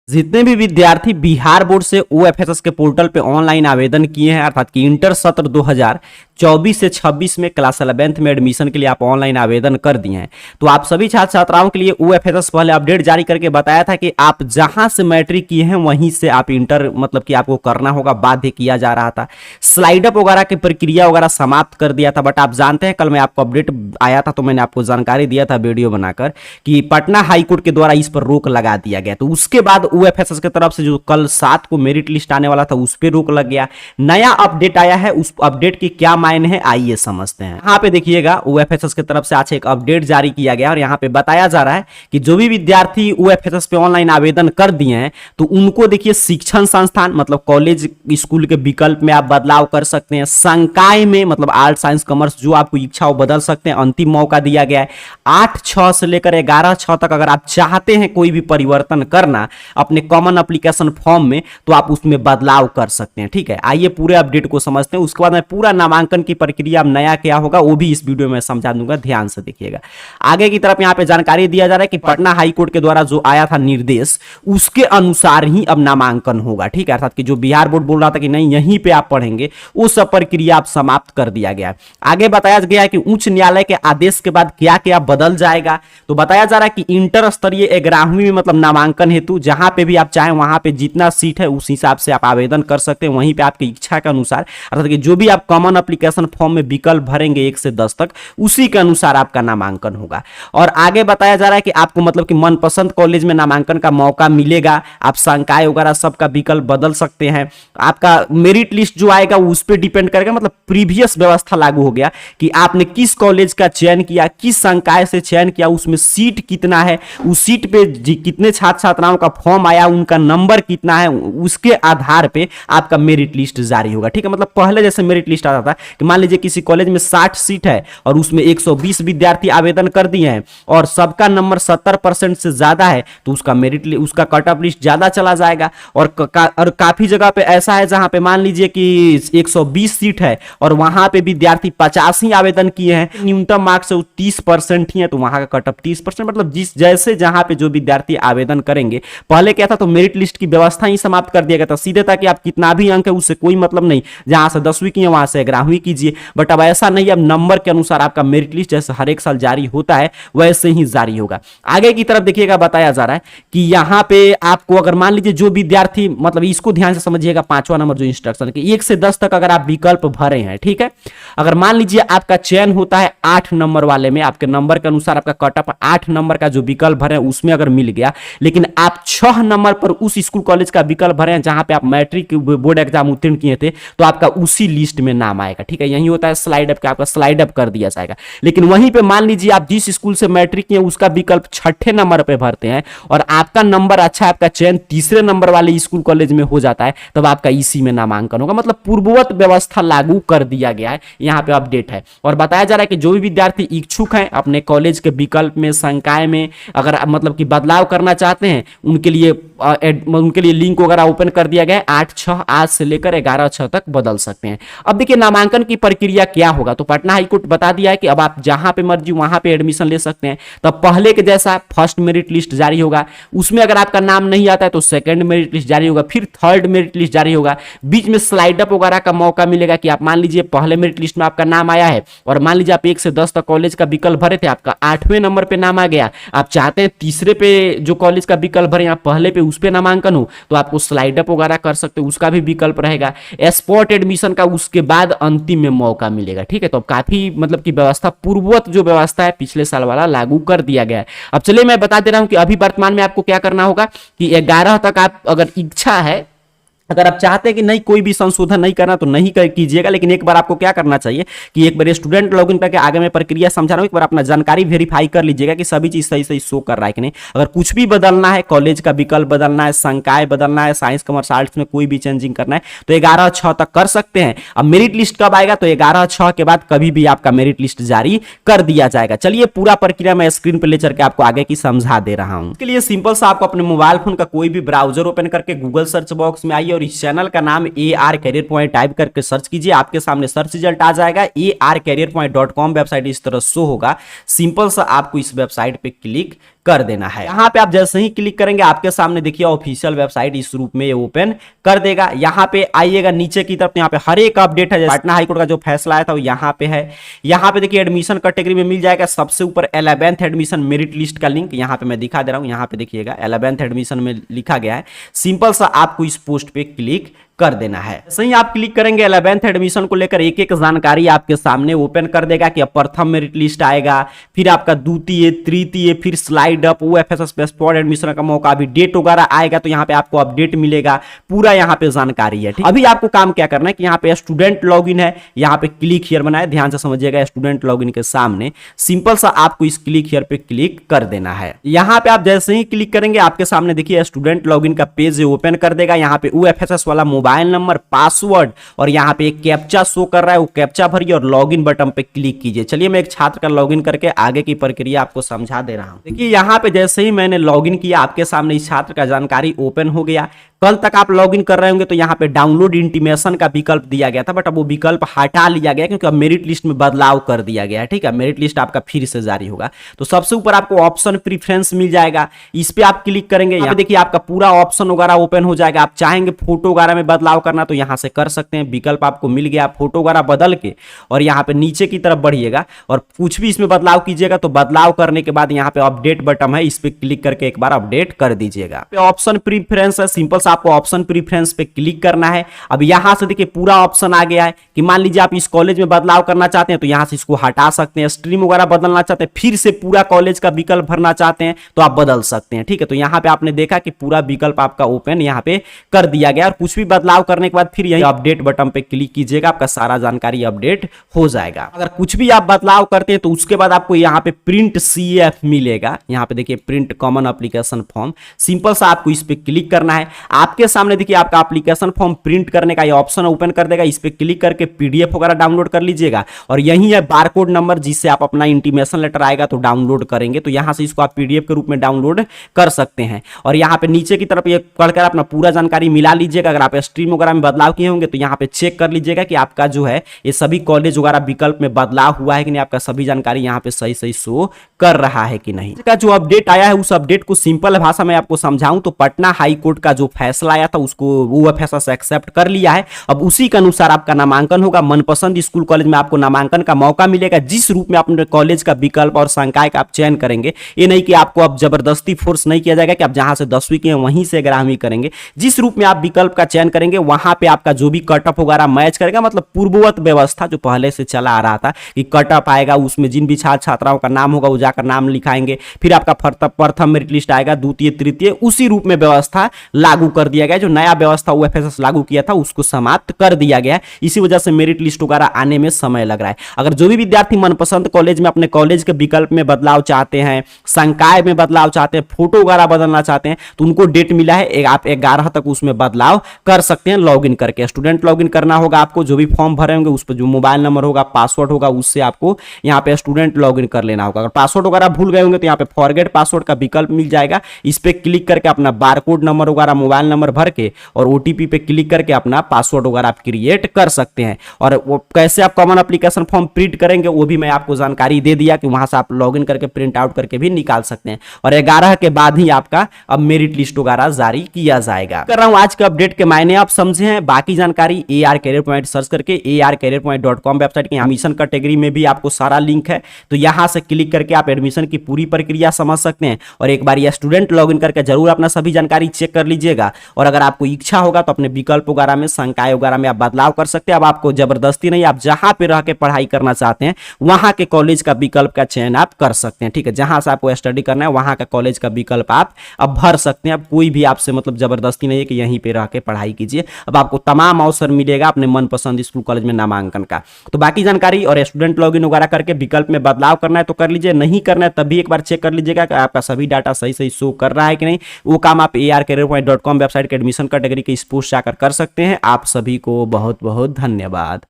जितने भी विद्यार्थी बिहार बोर्ड से ओएफएसएस के पोर्टल पे ऑनलाइन आवेदन किए हैं, अर्थात कि इंटर सत्र 2024 से 26 में क्लास 11th में एडमिशन के लिए आप ऑनलाइन आवेदन कर दिए हैं, तो आप सभी छात्र छात्राओं के लिए ओएफएसएस पहले अपडेट जारी करके बताया था कि आप जहां से मैट्रिक किए हैं वहीं से आप इंटर मतलब कि आपको करना होगा, बाध्य किया जा रहा था। स्लाइड अप वगैरह की प्रक्रिया वगैरह समाप्त कर दिया था। बट आप जानते हैं, कल मैं आपको अपडेट आया था तो मैंने आपको जानकारी दिया था वीडियो बनाकर कि पटना हाईकोर्ट के द्वारा इस पर रोक लगा दिया गया। तो उसके बाद ओएफएसएस की तरफ से जो कल 7 को मेरिट लिस्ट आने वाला था उस पर रोक लग गया। नया अपडेट आया है, उस अपडेट की क्या मायने हैं आइए समझते हैं। यहाँ पे देखिएगा ओएफएसएस की तरफ से आज एक अपडेट जारी किया गया और यहाँ पे बताया जा रहा है कि जो भी विद्यार्थी ओएफएसएस पे ऑनलाइन आवेदन कर दिए हैं तो उनको देखिए शिक्षण संस्थान मतलब कॉलेज स्कूल के विकल्प में आप बदलाव कर सकते हैं। संकाय में मतलब आर्ट साइंस कॉमर्स जो आपको इच्छा हो बदल सकते हैं, अंतिम मौका दिया गया है। 8/6 से लेकर 11/6 तक अगर आप चाहते हैं कोई भी परिवर्तन करना अपने कॉमन एप्लीकेशन फॉर्म में तो आप उसमें बदलाव कर सकते हैं। ठीक है, आइए पूरे अपडेट को समझते हैं। उसके बाद मैं पूरा नामांकन की प्रक्रिया नया क्या होगा वो भी इस वीडियो में समझा दूंगा, ध्यान से देखिएगा। आगे की तरफ यहाँ पे जानकारी दिया जा रहा है कि पटना हाईकोर्ट के द्वारा जो आया था निर्देश उसके अनुसार ही अब नामांकन होगा। ठीक है, अर्थात कि जो बिहार बोर्ड बोल रहा था कि नहीं यहीं पे आप पढ़ेंगे वो सब प्रक्रिया आप समाप्त कर दिया गया। आगे बताया गया है कि उच्च न्यायालय के आदेश के बाद क्या क्या बदल जाएगा। तो बताया जा रहा है कि इंटर स्तरीय 11वीं में मतलब नामांकन हेतु जहां पे भी आप चाहें वहां पे जितना सीट है उस हिसाब से आप आवेदन कर सकते हैं, वहीं पे आपकी इच्छा के अनुसार अर्थात कि जो भी आप कॉमन एप्लीकेशन फॉर्म में विकल्प भरेंगे 1 से 10 तक उसी के अनुसार आपका नामांकन होगा। और आगे बताया जा रहा है कि आपको मतलब कि मनपसंद कॉलेज में नामांकन का मौका मिलेगा। आप संकाय वगैरह सबका विकल्प बदल सकते हैं। आपका मेरिट लिस्ट जो आएगा उस पर डिपेंड करेगा, मतलब प्रीवियस व्यवस्था लागू हो गया कि आपने किस कॉलेज का चयन किया, किस संकाय से चयन किया, उसमें सीट कितना है, उस सीट पे कितने छात्र छात्राओं का फॉर्म आया, उनका नंबर कितना है, उसके आधार पे आपका मेरिट लिस्ट जारी होगा। ठीक है, मतलब पहले जैसे मेरिट लिस्ट आता था कि मान लीजिए किसी कॉलेज में 60 सीट है और उसमें 120 विद्यार्थी आवेदन कर दिए हैं और सबका नंबर 70% से ज्यादा है तो उसका मेरिट उसका कट ऑफ लिस्ट ज्यादा चला जाएगा। और काफी जगह पे ऐसा है जहां पे मान लीजिए कि 120 सीट है और वहां पे विद्यार्थी 50 ही आवेदन किए हैं, न्यूनतम मार्क्स 30% ही है तो वहां का कट ऑफ 30%। मतलब जिस जैसे जहां पे जो विद्यार्थी आवेदन करेंगे, पहले क्या था तो मेरिट लिस्ट की व्यवस्था ही समाप्त कर दिया गया था, सीधे था कि आप कितना भी अंक है उससे कोई मतलब नहीं, जहां से 10वीं की है वहां से 11वीं कीजिए। बट अब ऐसा नहीं, अब नंबर के अनुसार आपका मेरिट लिस्ट जैसे हर एक साल जारी होता है वैसे ही जारी होगा। आगे की तरफ देखिएगा बताया जा रहा है कि यहां पे आपको अगर मान लीजिए जो विद्यार्थी मतलब इसको ध्यान से समझिएगा, 5वां नंबर जो इंस्ट्रक्शन कि 1 से 10 तक अगर आप विकल्प भरे हैं, ठीक है, अगर मान लीजिए आपका चयन होता है 8 नंबर वाले में, आपके नंबर के अनुसार आपका कट ऑफ 8 नंबर का जो विकल्प भरे हैं उसमें अगर मिल गया, लेकिन आप 6 नंबर पर उस स्कूल कॉलेज का विकल्प भरे हैं जहां पे आप मैट्रिक बोर्ड एग्जाम उत्तीर्ण किए थे तो आपका उसी लिस्ट में नाम आएगा। ठीक है, यही होता है स्लाइड अप का, आपका स्लाइड अप कर दिया जाएगा। लेकिन वहीं पे मान लीजिए आप जिस स्कूल से मैट्रिक किए उसका विकल्प 6ठे नंबर पे भरते हैं और आपका नंबर अच्छा है, आपका चयन 3रे नंबर वाले स्कूल कॉलेज में हो जाता है, तब आपका इसी में नामांकन होगा। मतलब पूर्ववत व्यवस्था लागू कर दिया गया है, यहाँ पे अपडेट है। और बताया जा रहा है कि जो भी विद्यार्थी इच्छुक हैं अपने कॉलेज के विकल्प में, संकाय में अगर मतलब कि बदलाव करना चाहते हैं उनके लिए लिंक वगैरह ओपन कर दिया गया है। 8/6 आज से लेकर 11/6 तक बदल सकते हैं। अब देखिए नामांकन की प्रक्रिया क्या होगा, तो पटना हाईकोर्ट बता दिया है कि अब आप जहां पे मर्जी वहां पे एडमिशन ले सकते हैं। तब पहले के जैसा फर्स्ट मेरिट लिस्ट जारी होगा, उसमें अगर आपका नाम नहीं आता है तो सेकंड मेरिट लिस्ट जारी होगा, फिर थर्ड मेरिट लिस्ट जारी होगा। बीच में स्लाइड अप वगैरह का मौका मिलेगा कि आप मान लीजिए पहले मेरिट लिस्ट में आपका नाम आया है और मान लीजिए आप 1 से 10 तक कॉलेज का विकल्प भरे थे, आपका 8वें नंबर पे नाम आ गया, आप चाहते हैं 3रे पे जो कॉलेज का विकल्प भरे आप पहले पे उस पे नामांकन हो तो आपको स्लाइड अप वगैरह कर सकते हो, उसका भी विकल्प रहेगा। स्पॉट एडमिशन का उसके बाद अंतिम में मौका मिलेगा। ठीक है, तो काफी मतलब की व्यवस्था पूर्ववत जो व्यवस्था है पिछले साल वाला लागू कर दिया गया है। अब चलिए मैं बता दे रहा हूं कि अभी वर्तमान में आपको क्या करना होगा कि 11 तक आप अगर इच्छा है, अगर आप चाहते हैं कि नहीं कोई भी संशोधन नहीं करना तो नहीं कीजिएगा, लेकिन एक बार आपको क्या करना चाहिए कि एक बार स्टूडेंट लॉगिन करके आगे मैं प्रक्रिया समझा रहा हूं, एक बार अपना जानकारी वेरीफाई कर लीजिएगा कि सभी चीज सही सही शो कर रहा है कि नहीं। अगर कुछ भी बदलना है, कॉलेज का विकल्प बदलना है, संकाय बदलना है, साइंस कॉमर्स आर्ट्स में कोई भी चेंजिंग करना है तो 11/6 तक कर सकते हैं। अब मेरिट लिस्ट कब आएगा तो 11/6 के बाद कभी भी आपका मेरिट लिस्ट जारी कर दिया जाएगा। चलिए पूरा प्रक्रिया मैं स्क्रीन पर ले चल के आपको आगे की समझा दे रहा हूं। इसके लिए सिंपल सा आपको अपने मोबाइल फोन का कोई भी ब्राउजर ओपन करके गूगल सर्च बॉक्स में आइए और इस चैनल का नाम AR कैरियर पॉइंट टाइप करके सर्च कीजिए, आपके सामने सर्च रिजल्ट आ जाएगा। ARcareerpoint.com वेबसाइट इस तरह शो होगा। सिंपल सा आपको इस वेबसाइट पे क्लिक कर देना है। यहाँ पे आप जैसे ही क्लिक करेंगे आपके सामने देखिए ऑफिशियल वेबसाइट इस रूप में ये ओपन कर देगा। यहाँ पे आइएगा नीचे की तरफ, यहाँ पे हर एक अपडेट है। पटना हाईकोर्ट का जो फैसला आया था वो यहाँ पे है। यहाँ पे देखिए एडमिशन कैटेगरी में मिल जाएगा सबसे ऊपर 11th एडमिशन मेरिट लिस्ट का लिंक यहाँ पे मैं दिखा दे रहा हूँ। यहाँ पे देखिएगा 11th एडमिशन में लिखा गया है। सिंपल सा आपको इस पोस्ट पे क्लिक कर देना है। सही आप क्लिक करेंगे 11th एडमिशन को लेकर एक एक जानकारी आपके सामने ओपन कर देगा कि प्रथम मेरिट लिस्ट आएगा, फिर आपका द्वितीय, तृतीय, फिर स्लाइड अप, यूएफएसएस बेस्ड एडमिशन का मौका, अभी डेट वगैरह आएगा तो यहाँ पे आपको अपडेट मिलेगा, पूरा यहाँ पे जानकारी है। ठीक, अभी आपको काम क्या करना है कि यहाँ पे स्टूडेंट लॉगिन है, यहाँ पे क्लिक हियर बनाए, ध्यान से समझिएगा। स्टूडेंट लॉगिन के सामने सिंपल सा आपको इस क्लिक हियर पे क्लिक कर देना है। यहाँ पे आप जैसे ही क्लिक करेंगे आपके सामने देखिए स्टूडेंट लॉगिन का पेज ओपन कर देगा। यहाँ पे यूएफएसएस वाला मोबाइल नंबर, पासवर्ड और यहाँ पे एक कैप्चा शो कर रहा है, वो कैप्चा भरिए और लॉगिन बटन पे क्लिक कीजिए। चलिए मैं एक छात्र का लॉगिन करके आगे की प्रक्रिया आपको समझा दे रहा हूं। देखिए यहाँ पे जैसे ही मैंने लॉगिन किया आपके सामने इस छात्र का जानकारी ओपन हो गया। कल तक आप लॉगिन कर रहे होंगे तो यहाँ पे डाउनलोड इंटीमेशन का विकल्प दिया गया था, बट अब वो विकल्प हटा लिया गया क्योंकि अब मेरिट लिस्ट में बदलाव कर दिया गया है। ठीक है, मेरिट लिस्ट आपका फिर से जारी होगा। तो सबसे ऊपर आपको ऑप्शन प्रीफरेंस मिल जाएगा, इस पे आप क्लिक करेंगे। यहाँ पे देखिए आपका पूरा ऑप्शन वगैरह ओपन हो जाएगा। आप चाहेंगे फोटो वगैरह में बदलाव करना तो यहाँ से कर सकते हैं, विकल्प आपको मिल गया। फोटो वगैरह बदल के और यहाँ पे नीचे की तरफ बढ़िएगा और कुछ भी इसमें बदलाव कीजिएगा तो बदलाव करने के बाद यहाँ पे अपडेट बटन है, इस पे क्लिक करके एक बार अपडेट कर दीजिएगा। ऑप्शन प्रीफरेंस है, सिंपल सा आपको ऑप्शन प्रीफरेंस पे क्लिक करना है। अब यहां से देखिए पूरा ऑप्शन आ गया है कि मान लीजिए आप इस कॉलेज में बदलाव करना चाहते हैं तो यहां से इसको हटा सकते हैं। स्ट्रीम वगैरह बदलना चाहते हैं, फिर से पूरा कॉलेज का विकल्प भरना चाहते हैं तो आप बदल सकते हैं। ठीक है, तो यहां पे आपने देखा कि पूरा विकल्प आपका ओपन यहां पे कर दिया गया और कुछ भी बदलाव करने के बाद फिर यही अपडेट बटन पे क्लिक कीजिएगा, आपका सारा जानकारी अपडेट हो जाएगा। अगर कुछ भी आप बदलाव करते हैं तो उसके बाद आपको यहाँ पे प्रिंट CF मिलेगा। यहाँ पे देखिए print common application form, simple सा आपको इस पे क्लिक करना है। आपके सामने देखिए आपका एप्लीकेशन फॉर्म प्रिंट करने का ये ऑप्शन ओपन कर देगा। इस पे क्लिक करके PDF वगैरह डाउनलोड कर लीजिएगा और यही है बारकोड नंबर जिससे आप अपना इंटीमेशन लेटर आएगा तो डाउनलोड करेंगे। तो यहां से इसको आप PDF के रूप में डाउनलोड कर सकते हैं और यहाँ पे नीचे की तरफ ये पढ़कर अपना पूरा जानकारी मिला लीजिएगा। अगर आप स्ट्रीम वगैरह में बदलाव किए होंगे तो यहाँ पे चेक कर लीजिएगा कि आपका जो है ये सभी कॉलेज वगैरह विकल्प में बदलाव हुआ है कि नहीं, आपका सभी जानकारी यहाँ पे सही सही शो कर रहा है कि नहीं। इसका जो अपडेट आया है उस अपडेट को सिंपल भाषा में आपको समझाऊं तो पटना हाई कोर्ट का जो फैसला आया था उसको यूएफएसएस एक्सेप्ट कर लिया है। अब उसी के अनुसार आपका नामांकन होगा। मनपसंद स्कूल कॉलेज में आपको नामांकन का मौका मिलेगा। जिस रूप में अपने कॉलेज का विकल्प और संकाय का आप चयन करेंगे, ये नहीं कि आपको अब जबरदस्ती फोर्स नहीं किया जाएगा कि आप जहां से 10वीं के वहीं से 11वीं करेंगे। जिस रूप में आप विकल्प का चयन करेंगे वहां पे आपका जो भी कट ऑफ वगैरह मैच करेगा, मतलब पूर्ववत व्यवस्था जो पहले से चला आ रहा था कि कट ऑफ आएगा उसमें जिन भी छात्र छात्राओं का नाम होगा वो जाकर नाम लिखाएंगे, फिर आपका प्रथम मेरिट लिस्ट आएगा, द्वितीय, तृतीय, उसी रूप में व्यवस्था लागू कर दिया गया। जो नया व्यवस्था यूएफएसएस लागू किया था उसको समाप्त कर दिया गया। इसी वजह से मेरिट लिस्ट वगैरह आने में समय लग रहा है। अगर जो भी विद्यार्थी मनपसंद कॉलेज में अपने कॉलेज के विकल्प में बदलाव चाहते हैं, संकाय में बदलाव चाहते हैं, फोटो वगैरह बदलना चाहते हैं तो उनको डेट मिला है, आप 11 तक उसमें बदलाव कर सकते हैं लॉगिन करके। स्टूडेंट लॉगिन करना होगा आपको, जो भी फॉर्म भरे होंगे उस पर जो मोबाइल नंबर होगा, पासवर्ड होगा, उससे आपको यहाँ पे स्टूडेंट लॉगिन कर लेना होगा। अगर पासवर्ड वगैरह भूल गए होंगे तो यहाँ पे फॉरगेट पासवर्ड का विकल्प मिल जाएगा। इस पे क्लिक करके अपना बारकोड नंबर वगैरह मोबाइल नंबर भर के और OTP पे क्लिक करके अपना पासवर्ड वगैरह आप क्रिएट कर सकते हैं। और वो कैसे आप कॉमन एप्लीकेशन फॉर्म प्रिंट करेंगे वो भी मैं आपको जानकारी दे दिया कि वहां से आप लॉगिन करके प्रिंट आउट करके भी निकाल सकते हैं। और 11 के बाद ही आपका अब मेरिट लिस्ट वगैरह जारी किया जाएगा। कर रहा हूं आज के अपडेट के मायने आप समझे हैं। बाकी जानकारी AR कैरियर पॉइंट सर्च करके arcareerpoint.com वेबसाइट के एडमिशन कैटेगरी में भी आपको सारा लिंक है, तो यहां से क्लिक करके आप एडमिशन की पूरी प्रक्रिया समझ सकते हैं। और एक बार ये स्टूडेंट लॉगिन करके जरूर अपना सभी जानकारी चेक कर लीजिएगा। और अगर आपको इच्छा होगा तो अपने विकल्प वगैरह में, संकाय वगैरह में आप बदलाव कर सकते हैं। अब आपको जबरदस्ती नहीं, आप जहां पे रह के पढ़ाई करना चाहते हैं वहां के कॉलेज का विकल्प का चयन आप कर सकते हैं। ठीक है, जहां से आपको स्टडी करना है वहां का कॉलेज का विकल्प आप अब भर सकते हैं। अब कोई भी आपसे मतलब जबरदस्ती नहीं है कि यहीं पे रह के पढ़ाई कीजिए। अब आपको तमाम अवसर मिलेगा अपने मनपसंद स्कूल कॉलेज में नामांकन का। तो बाकी जानकारी और स्टूडेंट लॉगिन वगैरह करके विकल्प में बदलाव करना है तो कर लीजिए, नहीं करना है तब भी एक बार चेक कर लीजिएगा कि आपका सभी डाटा सही सही शो कर रहा है कि नहीं। वो काम आप arcareerpoint.com वेबसाइट के एडमिशन कैटेगरी के इस पोस्ट जाकर कर सकते हैं। आप सभी को बहुत बहुत धन्यवाद।